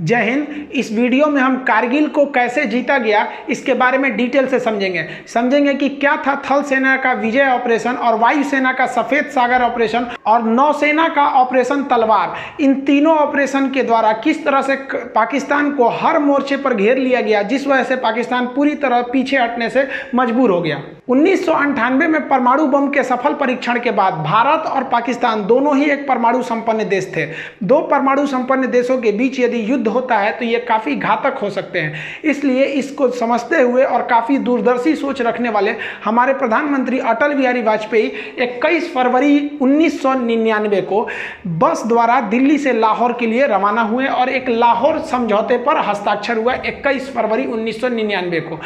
जय हिंद। इस वीडियो में हम कारगिल को कैसे जीता गया इसके बारे में डिटेल से समझेंगे कि क्या था थल सेना का विजय ऑपरेशन और वायुसेना का सफेद सागर ऑपरेशन और नौसेना का ऑपरेशन तलवार। इन तीनों ऑपरेशन के द्वारा किस तरह से पाकिस्तान को हर मोर्चे पर घेर लिया गया, जिस वजह से पाकिस्तान पूरी तरह पीछे हटने से मजबूर हो गया। 1998 में परमाणु बम के सफल परीक्षण के बाद भारत और पाकिस्तान दोनों ही एक परमाणु संपन्न देश थे। दो परमाणु संपन्न देशों के बीच यदि युद्ध होता है तो ये काफ़ी घातक हो सकते हैं। इसलिए इसको समझते हुए और काफ़ी दूरदर्शी सोच रखने वाले हमारे प्रधानमंत्री अटल बिहारी वाजपेयी 21 फरवरी 1999 को बस द्वारा दिल्ली से लाहौर के लिए रवाना हुए और एक लाहौर समझौते पर हस्ताक्षर हुआ 21 फरवरी 1999 को।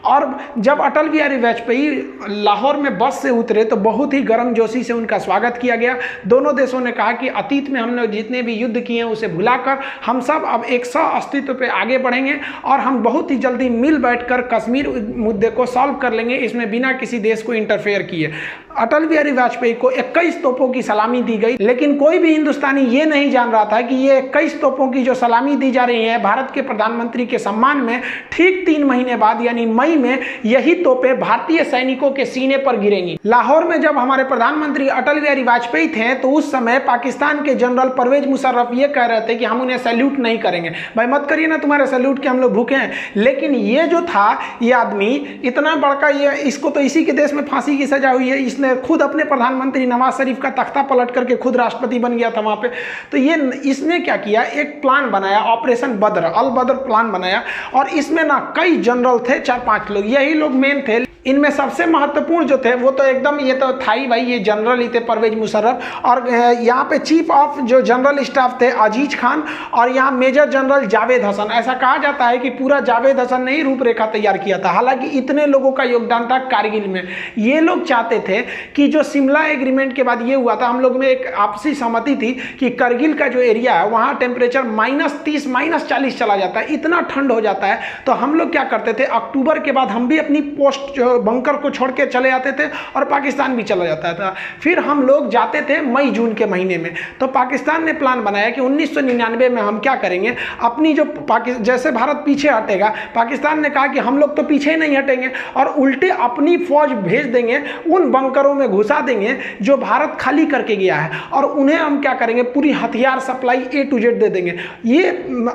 और जब अटल बिहारी वाजपेयी लाहौर में बस से उतरे तो बहुत ही गर्मजोशी से उनका स्वागत किया गया। दोनों देशों ने कहा कि अतीत में हमने जितने भी युद्ध किए हैं उसे भुलाकर हम सब अब एक सह अस्तित्व पे आगे बढ़ेंगे और हम बहुत ही जल्दी मिल बैठकर कश्मीर मुद्दे को सॉल्व कर लेंगे, इसमें बिना किसी देश को इंटरफेयर किए। अटल बिहारी वाजपेयी को 21 तोपों की सलामी दी गई, लेकिन कोई भी हिंदुस्तानी ये नहीं जान रहा था कि ये 21 तोपों की जो सलामी दी जा रही है भारत के प्रधानमंत्री के सम्मान में, ठीक 3 महीने बाद यानी मई में यही तोपें भारतीय सैनिकों के सीने पर गिरेंगी। लाहौर में जब हमारे प्रधानमंत्री अटल बिहारी वाजपेयी थे तो उस समय पाकिस्तान के जनरल परवेज मुशर्रफ ये कह रहे थे कि हम उन्हें सैल्यूट नहीं करेंगे। भाई मत करिए ना, तुम्हारे सैल्यूट के हम लोग भूखे हैं। लेकिन ये जो था ये आदमी इतना बड़का, ये इसको तो इसी के देश में फांसी की सजा हुई है, इसने खुद अपने प्रधानमंत्री नवाज शरीफ का तख्ता पलट करके खुद राष्ट्रपति बन गया था वहां पे। तो ये इसने क्या किया, एक प्लान बनाया, ऑपरेशन बद्र, अल बद्र प्लान बनाया और इसमें ना कई जनरल थे, 4-5 लोग, यही लोग मेन थे। इनमें सबसे महत्वपूर्ण जो थे वो तो एकदम ये तो था ही भाई, ये जनरल ही थे परवेज मुशर्रफ। और यहाँ पे चीफ ऑफ जो जनरल स्टाफ थे अजीज खान और यहाँ मेजर जनरल जावेद हसन। ऐसा कहा जाता है कि पूरा जावेद हसन ने ही रूपरेखा तैयार किया था। हालांकि इतने लोगों का योगदान था कारगिल में। ये लोग चाहते थे कि जो शिमला एग्रीमेंट के बाद ये हुआ था, हम लोग में एक आपसी सहमति थी कि करगिल का जो एरिया है वहाँ टेम्परेचर -30 -40 चला जाता है, इतना ठंड हो जाता है। तो हम लोग क्या करते थे, अक्टूबर के बाद हम भी अपनी पोस्ट बंकर को छोड़ के चले जाते थे और पाकिस्तान भी चला जाता था। फिर हम लोग जाते थे मई जून के महीने में। तो पाकिस्तान ने प्लान बनाया कि 1999 में हम क्या करेंगे, अपनी जो जैसे भारत पीछे हटेगा, पाकिस्तान ने कहा कि हम लोग तो पीछे नहीं हटेंगे और उल्टे अपनी फौज भेज देंगे, उन बंकरों में घुसा देंगे जो भारत खाली करके गया है और उन्हें हम क्या करेंगे, पूरी हथियार सप्लाई A to Z दे देंगे। ये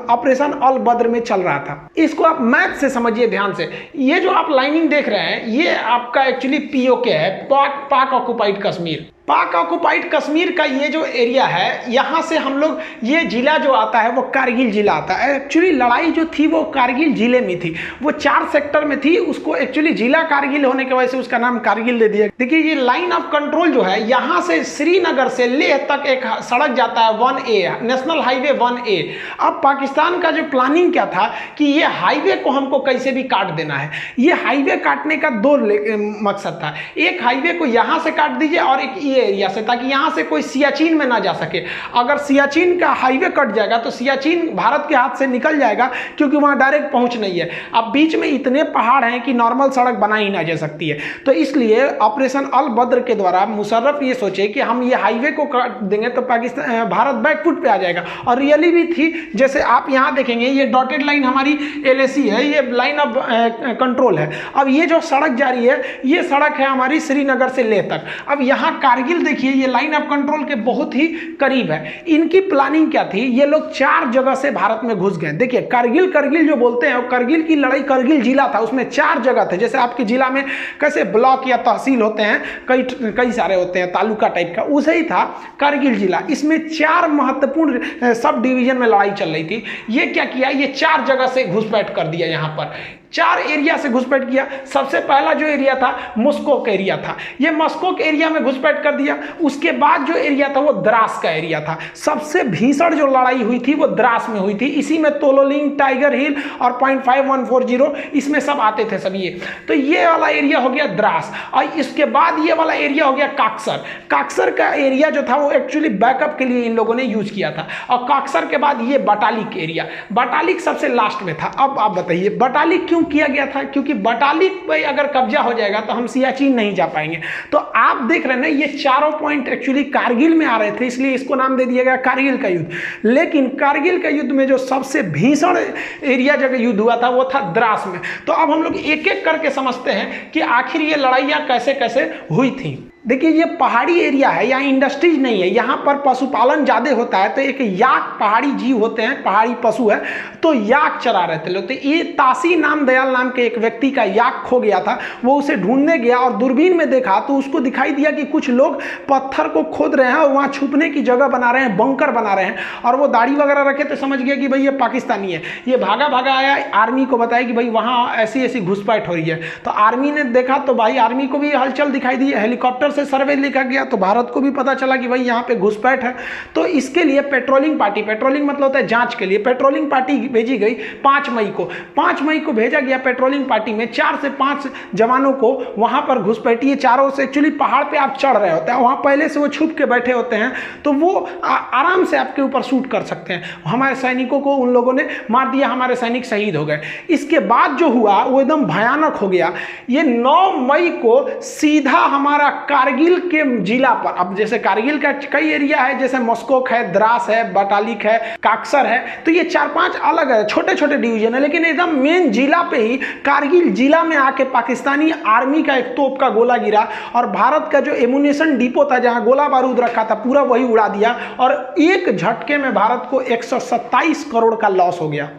ऑपरेशन अल बद्र में चल रहा था। इसको आप मैप से समझिए ध्यान से। ये जो आप लाइनिंग देख रहे हैं ये आपका एक्चुअली POK है, पाक ऑक्युपाइड कश्मीर। पाक ऑक्युपाइड कश्मीर का ये जो एरिया है, यहाँ से हम लोग, ये जिला जो आता है वो कारगिल जिला आता है। एक्चुअली लड़ाई जो थी वो कारगिल जिले में थी, वो 4 सेक्टर में थी। उसको एक्चुअली जिला कारगिल होने की वजह से उसका नाम कारगिल दे दिया। देखिए ये लाइन ऑफ कंट्रोल जो है, यहाँ से श्रीनगर से लेह तक एक सड़क जाता है 1A, नेशनल हाईवे 1A। अब पाकिस्तान का जो प्लानिंग क्या था कि ये हाईवे को हमको कैसे भी काट देना है। ये हाईवे काटने का 2 मकसद था। एक हाईवे को यहाँ से काट दीजिए और एक एरिया से, ताकि यहां से कोई सियाचिन में ना जा सके। अगर सियाचिन का हाईवे कट जाएगा तो सियाचिन भारत के हाथ से निकल जाएगा, क्योंकि वहां डायरेक्ट पहुंच नहीं है। अब बीच में इतने पहाड़ हैं कि नॉर्मल सड़क बना ही ना जा सकती है। तो इसलिए ऑपरेशन अल बद्र के द्वारा मुशर्रफ ये सोचे कि हम ये हाईवे को काट देंगे तो पाकिस्तान, भारत बैकफुट पे आ जाएगा। और रियली भी थी। जैसे आप यहां देखेंगे ये डॉटेड लाइन हमारी LAC है, ये लाइन ऑफ कंट्रोल है। अब ये जो सड़क जा रही है ये सड़क है हमारी श्रीनगर से लेह तक। अब यहां कारगिल देखिए ये लाइन ऑफ कंट्रोल के बहुत ही करीब है। इनकी प्लानिंग क्या थी, ये लोग 4 जगह से भारत में घुस गए। देखिए करगिल जो बोलते हैं, करगिल की लड़ाई, करगिल जिला था, उसमें 4 जगह थे। जैसे आपके जिला में कैसे ब्लॉक या तहसील होते हैं, कई सारे होते हैं, तालुका टाइप का, उसे ही था करगिल जिला। इसमें 4 महत्वपूर्ण सब डिवीजन में लड़ाई चल रही थी। ये क्या किया, ये 4 जगह से घुसपैठ कर दिया। यहाँ पर 4 एरिया से घुसपैठ किया। सबसे पहला जो एरिया था मस्कोक एरिया था, ये मस्कोक एरिया में घुसपैठ कर दिया। उसके बाद जो एरिया था वो द्रास का एरिया था। सबसे भीषण जो लड़ाई हुई थी वो द्रास में हुई थी। इसी में तोलोलिंग, टाइगर हिल और 0.5140 इसमें सब आते थे सब ये। तो ये वाला एरिया हो गया द्रास और इसके बाद ये वाला एरिया हो गया काक्सर। काक्सर का एरिया जो था वो एक्चुअली बैकअप के लिए इन लोगों ने यूज किया था। और काक्सर के बाद ये बटालिक एरिया, बटालिक सबसे लास्ट में था। अब आप बताइए बटालिक क्यों किया गया था? क्योंकि बटालिक पे अगर कब्जा हो जाएगा तो हम सियाचिन नहीं जा पाएंगे। तो आप देख रहे हैं ना, ये चारों पॉइंट एक्चुअली कारगिल में आ रहे थे, इसलिए इसको नाम दे दिया गया कारगिल का युद्ध। लेकिन कारगिल का युद्ध में जो सबसे भीषण एरिया जगह युद्ध हुआ था वो था द्रास में। तो अब हम लोग एक एक करके समझते हैं कि आखिर ये लड़ाइयाँ कैसे कैसे हुई थी। देखिए, ये पहाड़ी एरिया है, यहाँ इंडस्ट्रीज नहीं है, यहाँ पर पशुपालन ज़्यादा होता है। तो एक याक पहाड़ी जीव होते हैं, पहाड़ी पशु है, तो याक चरा रहे थे लोग। तो ये तासी नाम दयाल नाम के एक व्यक्ति का याक खो गया था, वो उसे ढूंढने गया और दूरबीन में देखा तो उसको दिखाई दिया कि कुछ लोग पत्थर को खोद रहे हैं और वहाँ छुपने की जगह बना रहे हैं, बंकर बना रहे हैं। और वो दाढ़ी वगैरह रखे तो समझ गया कि भाई ये पाकिस्तानी है। ये भागा भागा आया, आर्मी को बताया कि भाई वहाँ ऐसी ऐसी घुसपैठ हो रही है। तो आर्मी ने देखा तो भाई आर्मी को भी हलचल दिखाई दी, हेलीकॉप्टर से सर्वे लिखा गया तो भारत को भी पता चला कि भाई यहाँ पे घुसपैठ है। तो इसके लिए पेट्रोलिंग पार्टी, पेट्रोलिंग मतलब होता है जांच के लिए, पेट्रोलिंग पार्टी भेजी गई 5 मई को। 5 मई को भेजा गया पेट्रोलिंग पार्टी में 4 से 5 जवानों को वहां पर घुसपैठी। चारों से एक्चुअली पहाड़ पे आप चढ़ रहे होते हैं, वहां पहले से वो छुप के बैठे होते हैं, तो वो आराम से आपके ऊपर शूट कर सकते हैं। हमारे सैनिकों को उन लोगों ने मार दिया, हमारे सैनिक शहीद हो गए। इसके बाद जो हुआ वो एकदम भयानक हो गया। ये 9 मई को सीधा हमारा कारगिल के जिला पर, अब जैसे कारगिल का कई एरिया है, जैसे मस्कोक है, द्रास है, बटालिक है, काक्सर है, तो ये 4-5 अलग है, छोटे छोटे डिवीजन है, लेकिन एकदम मेन जिला पे ही कारगिल जिला में आके पाकिस्तानी आर्मी का एक तोप का गोला गिरा और भारत का जो एमुनेशन डिपो था जहां गोला बारूद रखा था पूरा वही उड़ा दिया और एक झटके में भारत को 127 करोड़ का लॉस हो गया।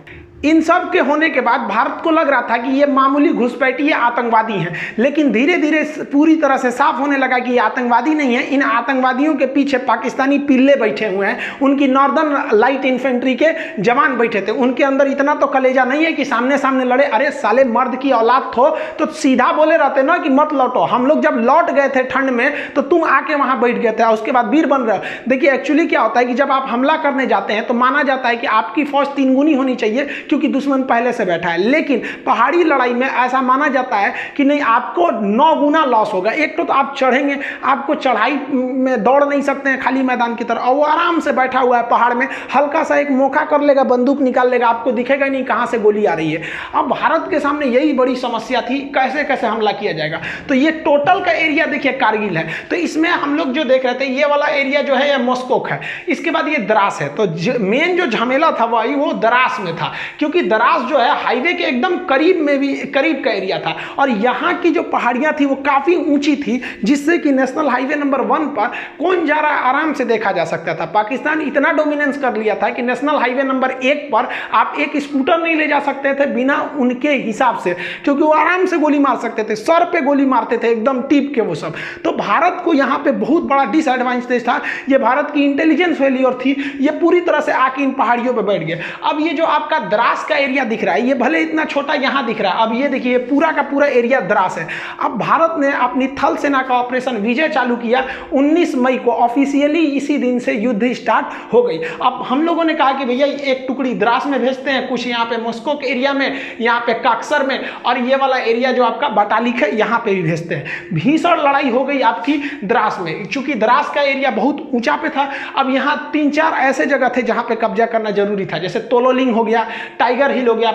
इन सब के होने के बाद भारत को लग रहा था कि ये मामूली घुसपैठी आतंकवादी हैं, लेकिन धीरे धीरे पूरी तरह से साफ होने लगा कि ये आतंकवादी नहीं है। इन आतंकवादियों के पीछे पाकिस्तानी पिल्ले बैठे हुए हैं, उनकी नॉर्दर्न लाइट इन्फेंट्री के जवान बैठे थे। उनके अंदर इतना तो कलेजा नहीं है कि सामने सामने लड़े। अरे साले, मर्द की औलाद हो तो सीधा बोले रहते ना कि मत लौटो। हम लोग जब लौट गए थे ठंड में तो तुम आके वहां बैठ गए थे, उसके बाद वीर बन रहे हो। देखिए एक्चुअली क्या होता है कि जब आप हमला करने जाते हैं तो माना जाता है कि आपकी फौज 3 गुनी होनी चाहिए क्योंकि दुश्मन पहले से बैठा है। लेकिन पहाड़ी लड़ाई में ऐसा माना जाता है कि नहीं, आपको 9 गुना लॉस होगा। एक तो आप चढ़ेंगे, आपको चढ़ाई में दौड़ नहीं सकते हैं खाली मैदान की तरह, और वो आराम से बैठा हुआ है पहाड़ में, हल्का सा एक मौका कर लेगा, बंदूक निकाल लेगा, आपको दिखेगा नहीं कहां से गोली आ रही है। अब भारत के सामने यही बड़ी समस्या थी, कैसे कैसे हमला किया जाएगा। तो ये टोटल का एरिया देखिए कारगिल है, तो इसमें हम लोग जो देख रहे थे ये वाला एरिया जो है ये मस्कोक है, इसके बाद ये द्रास है। तो मेन जो झमेला था वही वो द्रास में था, क्योंकि द्रास जो है हाईवे के एकदम करीब में भी करीब का एरिया था और यहाँ की जो पहाड़ियाँ थी वो काफ़ी ऊंची थी, जिससे कि नेशनल हाईवे नंबर 1 पर कौन जा रहा है आराम से देखा जा सकता था। पाकिस्तान इतना डोमिनेंस कर लिया था कि नेशनल हाईवे नंबर 1 पर आप एक स्कूटर नहीं ले जा सकते थे बिना उनके हिसाब से, क्योंकि वो आराम से गोली मार सकते थे, सर पे गोली मारते थे एकदम टिप के वो सब। तो भारत को यहाँ पे बहुत बड़ा डिसएडवांटेज था, ये भारत की इंटेलिजेंस फेलियर थी, ये पूरी तरह से आके इन पहाड़ियों पर बैठ गए। अब ये जो आपका द्रास का एरिया दिख रहा है, ये भले इतना छोटा यहाँ दिख रहा है, अब ये देखिए पूरा का पूरा एरिया द्रास है। अब भारत ने अपनी थल सेना का ऑपरेशन विजय चालू किया 19 मई को, ऑफिशियली इसी दिन से युद्ध स्टार्ट हो गई। अब हम लोगों ने कहा कि भैया एक टुकड़ी द्रास में भेजते हैं, कुछ यहाँ पे मस्कोक एरिया में, यहाँ पे काक्सर में, और ये वाला एरिया जो आपका बटालिक है यहाँ पे भी भेजते हैं। भीषण लड़ाई हो गई आपकी द्रास में, चूंकि द्रास का एरिया बहुत ऊंचा पे था। अब यहाँ 3-4 ऐसे जगह थे जहाँ पे कब्जा करना जरूरी था, जैसे तोलोलिंग हो गया, टाइगर हिल हो गया,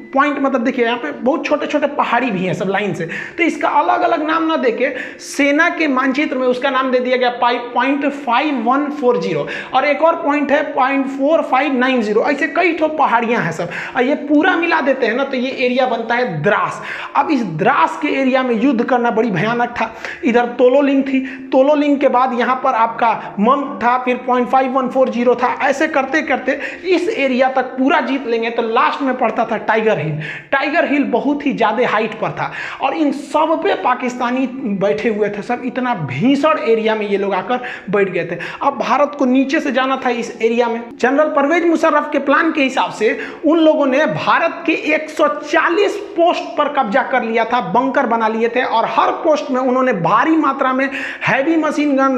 पॉइंट मतलब देखिए यहाँ पे बहुत छोटे छोटे पहाड़ी भी हैं सब लाइन से, तो इसका अलग अलग नाम ना देके सेना के मानचित्र में उसका नाम दे दिया गया पॉइंट 5140, और एक और पॉइंट है पॉइंट 4590। ऐसे कई ठो पहाड़ियां हैं सब, और ये पूरा मिला देते हैं ना तो ये एरिया बनता है द्रास। अब इस द्रास के एरिया में युद्ध करना बड़ी भयानक था। इधर तोलोलिंग थी, तोलोलिंग के बाद यहाँ पर आपका मंग था, फिर पॉइंट 5140 था। ऐसे करते करते इस एरिया तक पूरा जीत लेंगे तो लास्ट में पड़ता था टाइगर हिल। टाइगर हिल बहुत ही ज्यादा हाइट पर था और इन सब पे पाकिस्तानी बैठे हुए थे सब, इतना भीषण एरिया में ये लोग आकर बैठ गए थे। अब भारत को नीचे से जाना था इस एरिया में। जनरल परवेज मुशर्रफ के प्लान के हिसाब से उन लोगों ने भारत के 140 पोस्ट पर कब्जा कर लिया था, बंकर बना लिए थे, और हर पोस्ट में उन्होंने भारी मात्रा में heavy machine gun,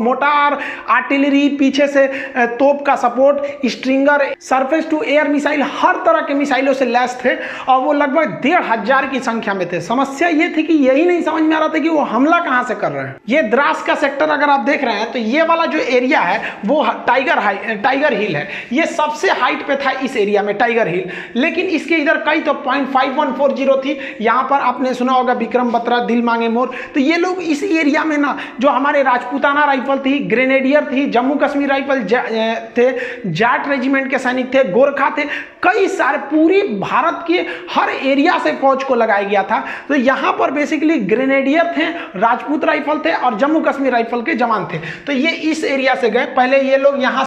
mortar, artillery, पीछे से तोप का support, stinger, surface to air missile, हर तरह के मिसाइलों से लैस थे और वो लगभग 1500 की संख्या में थे। समस्या ये थी कि यही नहीं समझ में आ रहा था कि वो हमला कहां से कर रहे हैं। ये द्रास का सेक्टर अगर आप देख रहे हैं तो ये वाला जो एरिया है वो टाइगर हिल है। ये सबसे हाइट पे था इस एरिया में टाइगर हिल, लेकिन इसके इधर कई तो 0.5140 थी। यहां पर आपने सुना होगा विक्रम बत्रा, दिल मांगे मोर। तो ये लोग इस एरिया में ना जो हमारे राजपूताना राइफल थी, ग्रेनेडियर थी, जम्मू कश्मीर राइफल थे, जाट रेजिमेंट के सैनिक थे, गोरखा थे, कई सारे पूरी भारत के हर एरिया से फौज को लगाया गया था। तो यहां पर बेसिकली ग्रेनेडियर थे, राजपूत राइफल थे और जम्मू कश्मीर राइफल के जवान थे। तो ये इस एरिया से गए। पहले ये लोग यहां